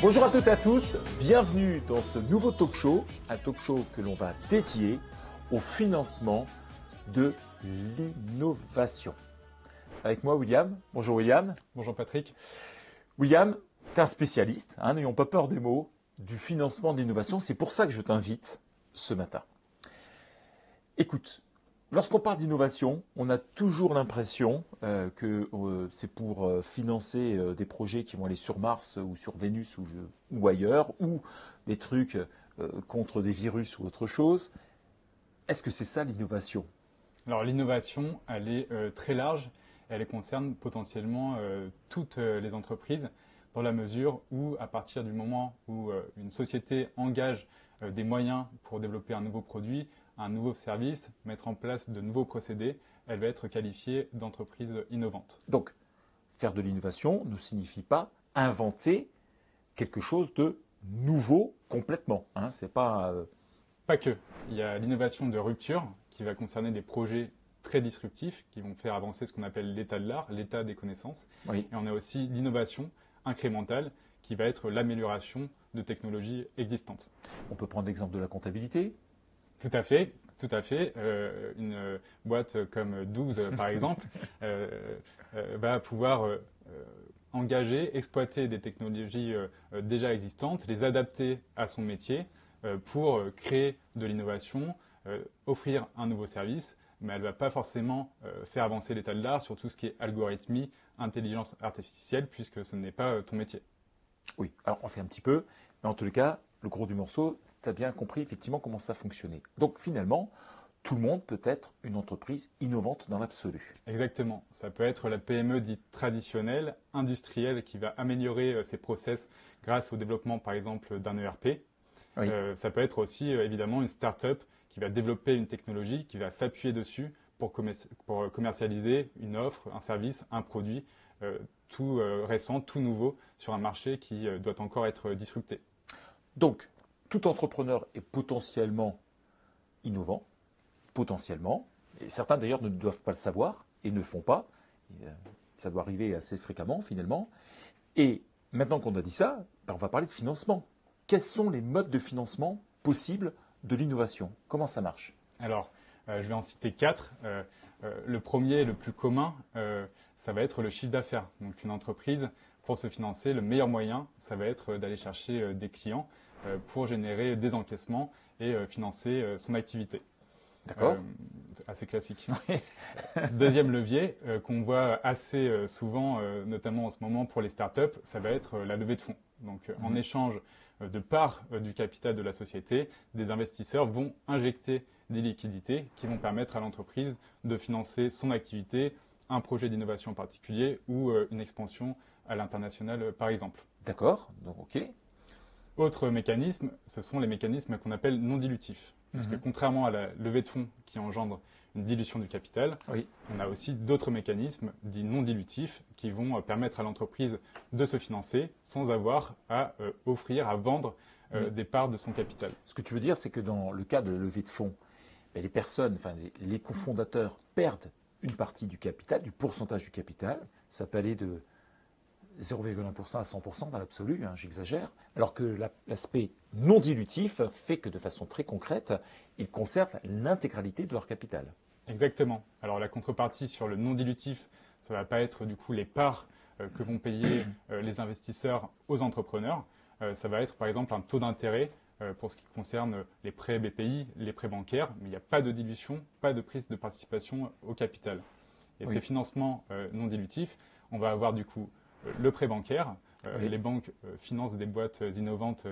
Bonjour à toutes et à tous, bienvenue dans ce nouveau talk show, un talk show que l'on va dédier au financement de l'innovation. Avec moi William. Bonjour William. Bonjour Patrick. William, tu es un spécialiste, n'ayons pas peur des mots, du financement de l'innovation. C'est pour ça que je t'invite ce matin. Écoute, lorsqu'on parle d'innovation, on a toujours l'impression que c'est pour financer des projets qui vont aller sur Mars ou sur Vénus ou ailleurs, ou des trucs contre des virus ou autre chose. Est-ce que c'est ça l'innovation? Alors l'innovation, elle est très large. Elle concerne potentiellement toutes les entreprises dans la mesure où, à partir du moment où une société engage des moyens pour développer un nouveau produit, un nouveau service, mettre en place de nouveaux procédés, elle va être qualifiée d'entreprise innovante. Donc, faire de l'innovation ne signifie pas inventer quelque chose de nouveau complètement. C'est pas... Pas que. Il y a l'innovation de rupture qui va concerner des projets très disruptifs qui vont faire avancer ce qu'on appelle l'état de l'art, l'état des connaissances. Oui. Et on a aussi l'innovation incrémentale qui va être l'amélioration de technologies existantes. On peut prendre l'exemple de la comptabilité. Tout à fait, tout à fait. Une boîte comme 12, par exemple, va pouvoir engager, exploiter des technologies déjà existantes, les adapter à son métier pour créer de l'innovation, offrir un nouveau service, mais elle ne va pas forcément faire avancer l'état de l'art sur tout ce qui est algorithmie, intelligence artificielle, puisque ce n'est pas ton métier. Oui, alors on fait un petit peu, mais en tous les cas, le gros du morceau, tu as bien compris effectivement comment ça fonctionnait. Donc finalement, tout le monde peut être une entreprise innovante dans l'absolu. Exactement. Ça peut être la PME dite traditionnelle, industrielle, qui va améliorer ses process grâce au développement, par exemple, d'un ERP. Oui. Ça peut être aussi, évidemment, une start-up qui va développer une technologie, qui va s'appuyer dessus pour commercialiser une offre, un service, un produit tout récent, tout nouveau sur un marché qui doit encore être disrupté. Donc, tout entrepreneur est potentiellement innovant, potentiellement, et certains d'ailleurs ne doivent pas le savoir et ne le font pas. Ça doit arriver assez fréquemment finalement. Et maintenant qu'on a dit ça, on va parler de financement. Quels sont les modes de financement possibles de l'innovation? Comment ça marche? Alors, je vais en citer 4. Le premier, le plus commun, ça va être le chiffre d'affaires. Donc une entreprise, pour se financer, le meilleur moyen, ça va être d'aller chercher des clients pour générer des encaissements et financer son activité. D'accord. Assez classique. Deuxième levier qu'on voit assez souvent, notamment en ce moment pour les startups, ça va être la levée de fonds. Donc en échange de parts du capital de la société, des investisseurs vont injecter des liquidités qui vont permettre à l'entreprise de financer son activité, un projet d'innovation en particulier ou une expansion à l'international par exemple. D'accord, donc ok. Autre mécanisme, ce sont les mécanismes qu'on appelle non dilutifs. Parce que contrairement à la levée de fonds qui engendre une dilution du capital, Oui. on a aussi d'autres mécanismes dits non dilutifs qui vont permettre à l'entreprise de se financer sans avoir à offrir, à vendre des parts de son capital. Ce que tu veux dire, c'est que dans le cas de la levée de fonds, les personnes, les cofondateurs perdent une partie du capital, du pourcentage du capital. Ça peut aller de 0,1% à 100% dans l'absolu, j'exagère, alors que l'aspect non dilutif fait que de façon très concrète, ils conservent l'intégralité de leur capital. Exactement. Alors la contrepartie sur le non dilutif, ça ne va pas être du coup les parts que vont payer les investisseurs aux entrepreneurs. Ça va être par exemple un taux d'intérêt pour ce qui concerne les prêts BPI, les prêts bancaires, mais il n'y a pas de dilution, pas de prise de participation au capital. Et ces financements non dilutifs, on va avoir du coup le prêt bancaire. Les banques financent des boîtes innovantes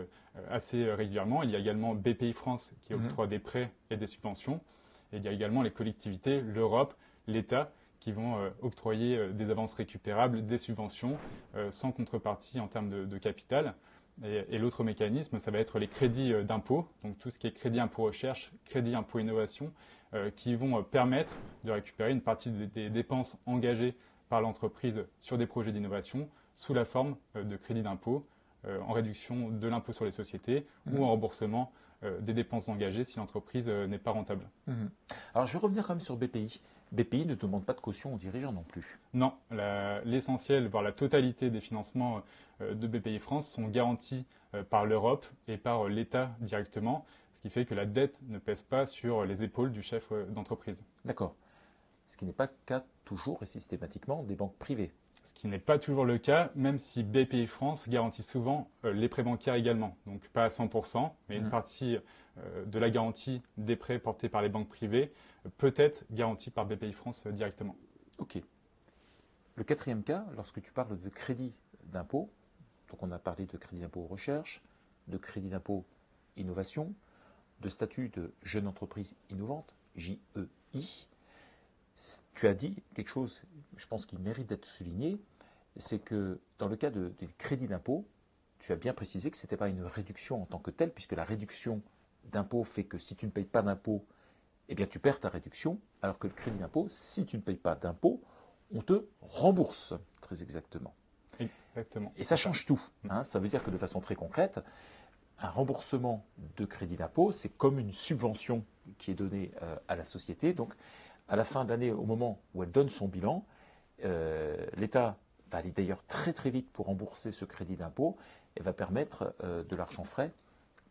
assez régulièrement. Il y a également BPI France qui octroie des prêts et des subventions. Et il y a également les collectivités, l'Europe, l'État qui vont octroyer des avances récupérables, des subventions sans contrepartie en termes de capital. Et l'autre mécanisme, ça va être les crédits d'impôt, donc tout ce qui est crédit impôt recherche, crédit impôt innovation, qui vont permettre de récupérer une partie des dépenses engagées par l'entreprise sur des projets d'innovation sous la forme de crédit d'impôt, en réduction de l'impôt sur les sociétés ou en remboursement des dépenses engagées si l'entreprise n'est pas rentable. Alors, je vais revenir quand même sur BPI. BPI ne demande pas de caution aux dirigeants non plus. Non, l'essentiel, voire la totalité des financements de BPI France sont garantis par l'Europe et par l'État directement, ce qui fait que la dette ne pèse pas sur les épaules du chef d'entreprise. D'accord. Ce qui n'est pas le cas toujours et systématiquement des banques privées. Ce qui n'est pas toujours le cas, même si BPI France garantit souvent les prêts bancaires également. Donc pas à 100%, mais une partie de la garantie des prêts portés par les banques privées peut être garantie par BPI France directement. Ok. Le quatrième cas, lorsque tu parles de crédit d'impôt, donc on a parlé de crédit d'impôt recherche, de crédit d'impôt innovation, de statut de jeune entreprise innovante, JEI. Tu as dit quelque chose, je pense, qui mérite d'être souligné, c'est que dans le cas du crédit d'impôt, tu as bien précisé que ce n'était pas une réduction en tant que telle, puisque la réduction d'impôt fait que si tu ne payes pas d'impôt, eh bien tu perds ta réduction, alors que le crédit d'impôt, si tu ne payes pas d'impôt, on te rembourse, très exactement. Exactement. Et ça change tout. Hein. Ça veut dire que de façon très concrète, un remboursement de crédit d'impôt, c'est comme une subvention qui est donnée à la société. Donc, à la fin de l'année, au moment où elle donne son bilan, l'État va aller d'ailleurs très très vite pour rembourser ce crédit d'impôt et va permettre de l'argent frais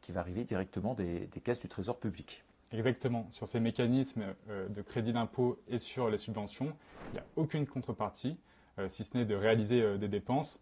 qui va arriver directement des caisses du Trésor public. Exactement. Sur ces mécanismes de crédit d'impôt et sur les subventions, il n'y a aucune contrepartie, si ce n'est de réaliser des dépenses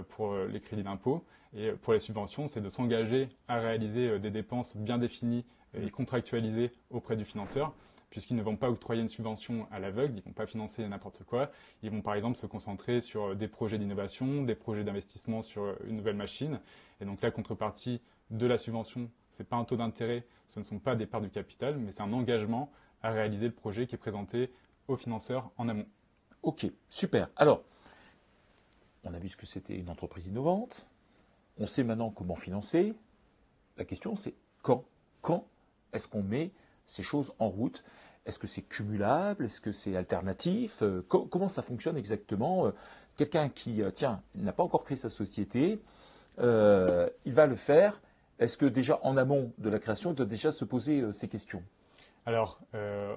pour les crédits d'impôt. Et pour les subventions, c'est de s'engager à réaliser des dépenses bien définies et contractualisées auprès du financeur, puisqu'ils ne vont pas octroyer une subvention à l'aveugle, ils ne vont pas financer n'importe quoi. Ils vont par exemple se concentrer sur des projets d'innovation, des projets d'investissement sur une nouvelle machine. Et donc la contrepartie de la subvention, ce n'est pas un taux d'intérêt, ce ne sont pas des parts du capital, mais c'est un engagement à réaliser le projet qui est présenté aux financeurs en amont. Ok, super. Alors, on a vu ce que c'était une entreprise innovante. On sait maintenant comment financer. La question, c'est quand? Quand est-ce qu'on met ces choses en route? Est-ce que c'est cumulable? Est-ce que c'est alternatif? Comment ça fonctionne exactement? Quelqu'un qui, tiens, n'a pas encore créé sa société, il va le faire. Est-ce que déjà en amont de la création, il doit déjà se poser ces questions? Alors,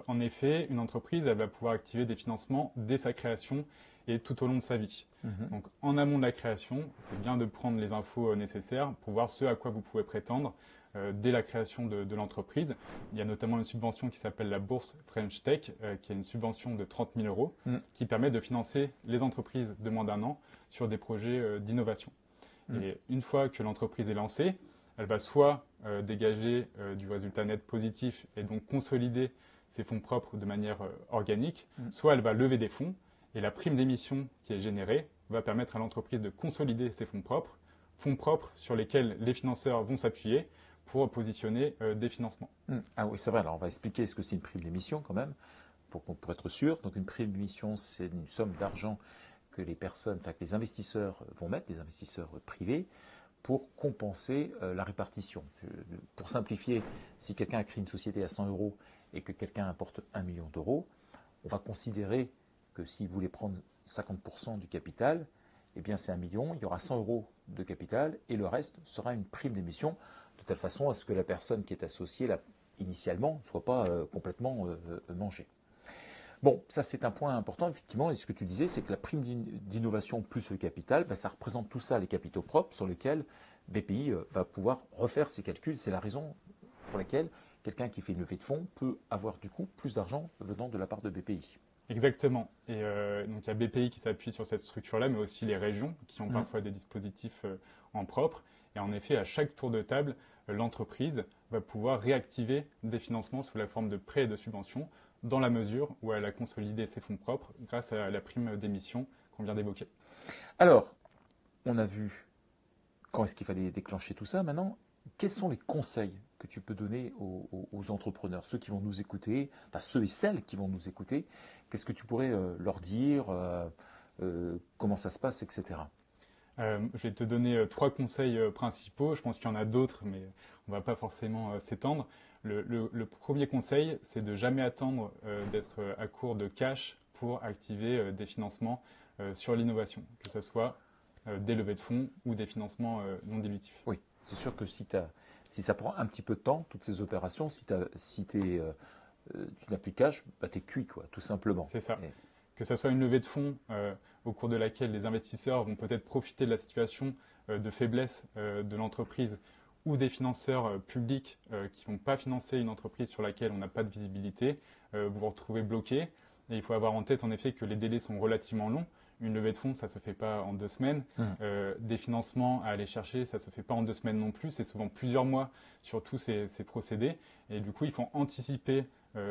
en effet, une entreprise, elle va pouvoir activer des financements dès sa création et tout au long de sa vie. Donc, en amont de la création, c'est bien de prendre les infos nécessaires pour voir ce à quoi vous pouvez prétendre dès la création de l'entreprise. Il y a notamment une subvention qui s'appelle la bourse French Tech, qui est une subvention de 30 000 euros, qui permet de financer les entreprises de moins d'1 an sur des projets d'innovation. Et une fois que l'entreprise est lancée, elle va soit dégager du résultat net positif et donc consolider ses fonds propres de manière organique, soit elle va lever des fonds et la prime d'émission qui est générée va permettre à l'entreprise de consolider ses fonds propres sur lesquels les financeurs vont s'appuyer pour positionner des financements. Ah oui, c'est vrai. Alors, on va expliquer ce que c'est une prime d'émission quand même, pour être sûr. Donc, une prime d'émission, c'est une somme d'argent que les personnes, enfin que les investisseurs vont mettre, les investisseurs privés, pour compenser la répartition. Pour simplifier, si quelqu'un a créé une société à 100 euros et que quelqu'un apporte 1 million d'euros, on va considérer que s'il voulait prendre 50% du capital, eh bien c'est 1 million, il y aura 100 euros de capital et le reste sera une prime d'émission, de telle façon à ce que la personne qui est associée là, initialement ne soit pas complètement mangée. Bon, ça c'est un point important, effectivement, et ce que tu disais, c'est que la prime d'innovation plus le capital, ben, ça représente tout ça, les capitaux propres, sur lesquels BPI va pouvoir refaire ses calculs. C'est la raison pour laquelle quelqu'un qui fait une levée de fonds peut avoir du coup plus d'argent venant de la part de BPI. Exactement. Et donc il y a BPI qui s'appuie sur cette structure-là, mais aussi les régions qui ont parfois des dispositifs en propre. Et en effet, à chaque tour de table, l'entreprise va pouvoir réactiver des financements sous la forme de prêts et de subventions, dans la mesure où elle a consolidé ses fonds propres grâce à la prime d'émission qu'on vient d'évoquer. Alors, on a vu quand est-ce qu'il fallait déclencher tout ça. Maintenant, quels sont les conseils que tu peux donner aux entrepreneurs, ceux qui vont nous écouter, enfin ceux et celles qui vont nous écouter? Qu'est-ce que tu pourrais leur dire, comment ça se passe, etc. Je vais te donner 3 conseils principaux. Je pense qu'il y en a d'autres, mais on ne va pas forcément s'étendre. Le premier conseil, c'est de jamais attendre d'être à court de cash pour activer des financements sur l'innovation, que ce soit des levées de fonds ou des financements non dilutifs. Oui, c'est sûr que si ça prend un petit peu de temps, toutes ces opérations, si tu es tu n'as plus de cash, bah, tu es cuit, quoi, tout simplement. C'est ça. Que ce soit une levée de fonds au cours de laquelle les investisseurs vont peut-être profiter de la situation de faiblesse de l'entreprise ou des financeurs publics qui ne vont pas financer une entreprise sur laquelle on n'a pas de visibilité, vous vous retrouvez bloqué. Et il faut avoir en tête en effet que les délais sont relativement longs. Une levée de fonds, ça ne se fait pas en 2 semaines. Des financements à aller chercher, ça ne se fait pas en 2 semaines non plus. C'est souvent plusieurs mois sur tous ces procédés. Et du coup, il faut anticiper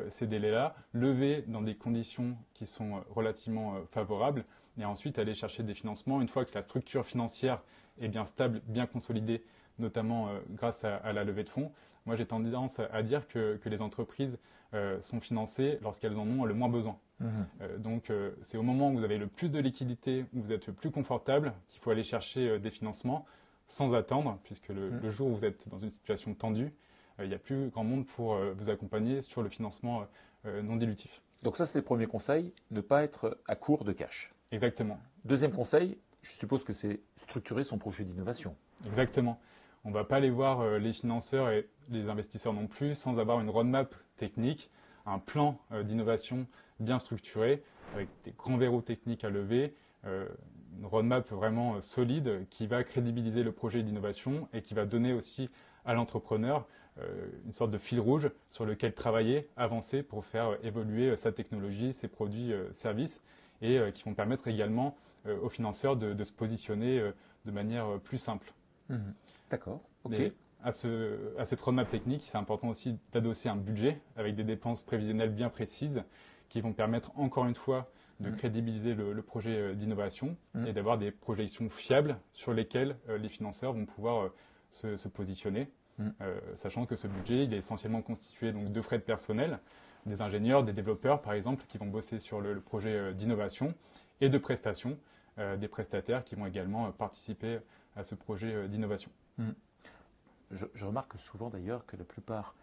ces délais-là, lever dans des conditions qui sont relativement favorables et ensuite aller chercher des financements. Une fois que la structure financière est bien stable, bien consolidée, notamment grâce à la levée de fonds, moi j'ai tendance à dire que les entreprises sont financées lorsqu'elles en ont le moins besoin. Donc c'est au moment où vous avez le plus de liquidité, où vous êtes le plus confortable, qu'il faut aller chercher des financements sans attendre, puisque le jour où vous êtes dans une situation tendue, il n'y a plus grand monde pour vous accompagner sur le financement non dilutif. Donc ça, c'est le premier conseil, ne pas être à court de cash. Exactement. Deuxième conseil, je suppose que c'est structurer son projet d'innovation. Exactement. On ne va pas aller voir les financeurs et les investisseurs non plus sans avoir une roadmap technique, un plan d'innovation bien structuré, avec des grands verrous techniques à lever, une roadmap vraiment solide qui va crédibiliser le projet d'innovation et qui va donner aussi à l'entrepreneur une sorte de fil rouge sur lequel travailler, avancer pour faire évoluer sa technologie, ses produits, services et qui vont permettre également aux financeurs de se positionner de manière plus simple. D'accord, ok. Mais à cette roadmap technique, c'est important aussi d'adosser un budget avec des dépenses prévisionnelles bien précises qui vont permettre encore une fois de crédibiliser le projet d'innovation et d'avoir des projections fiables sur lesquelles les financeurs vont pouvoir se positionner, sachant que ce budget il est essentiellement constitué donc, de frais de personnel, des ingénieurs, des développeurs par exemple qui vont bosser sur le projet d'innovation et de prestations, des prestataires qui vont également participer à ce projet d'innovation. Je remarque souvent d'ailleurs que la plupart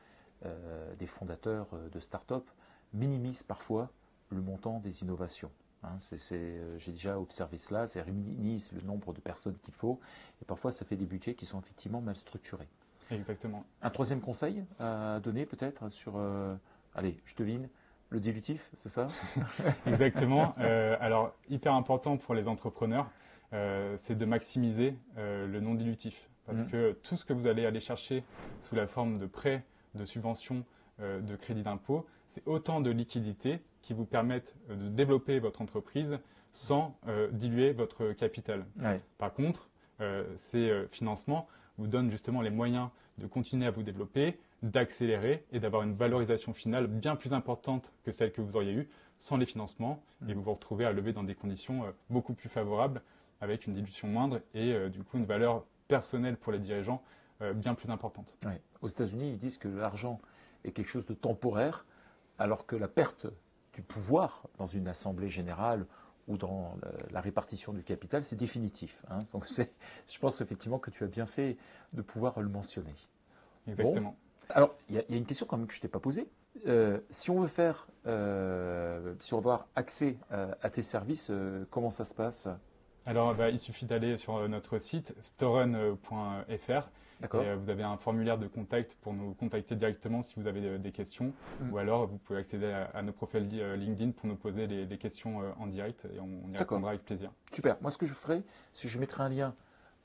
des fondateurs de start-up minimisent parfois le montant des innovations. J'ai déjà observé cela, c'est minimise le nombre de personnes qu'il faut et parfois ça fait des budgets qui sont effectivement mal structurés. Exactement. Un troisième conseil à donner peut-être sur, allez, je devine, le dilutif, c'est ça? Exactement. Alors, hyper important pour les entrepreneurs, c'est de maximiser le non dilutif. Parce que tout ce que vous allez aller chercher sous la forme de prêts, de subventions, de crédits d'impôt, c'est autant de liquidités qui vous permettent de développer votre entreprise sans diluer votre capital. Ouais. Par contre, ces financements vous donnent justement les moyens de continuer à vous développer, d'accélérer et d'avoir une valorisation finale bien plus importante que celle que vous auriez eue sans les financements et vous vous retrouvez à lever dans des conditions beaucoup plus favorables avec une dilution moindre et du coup une valeur personnelle pour les dirigeants bien plus importante. Ouais. Aux États-Unis, ils disent que l'argent est quelque chose de temporaire alors que la perte du pouvoir dans une assemblée générale ou dans la répartition du capital, c'est définitif. Donc je pense effectivement que tu as bien fait de pouvoir le mentionner. Exactement. Bon. Alors, il y a une question quand même que je ne t'ai pas posée. Si on veut avoir accès à tes services, comment ça se passe? Alors, il suffit d'aller sur notre site storen.fr. D'accord. Et vous avez un formulaire de contact pour nous contacter directement si vous avez des questions. Ou alors, vous pouvez accéder à nos profils LinkedIn pour nous poser les questions en direct et on y répondra avec plaisir. Super. Moi, ce que je ferai, c'est que je mettrai un lien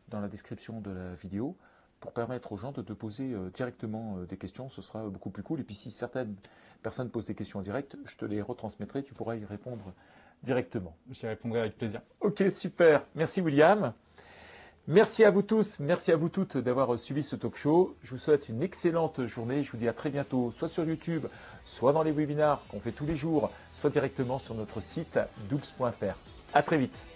dans la description de la vidéo pour permettre aux gens de te poser directement des questions. Ce sera beaucoup plus cool. Et puis, si certaines personnes posent des questions en direct, je te les retransmettrai. Tu pourras y répondre directement. J'y répondrai avec plaisir. Ok, super. Merci, William. Merci à vous tous, merci à vous toutes d'avoir suivi ce talk show. Je vous souhaite une excellente journée. Je vous dis à très bientôt, soit sur YouTube, soit dans les webinars qu'on fait tous les jours, soit directement sur notre site dougs.fr. À très vite.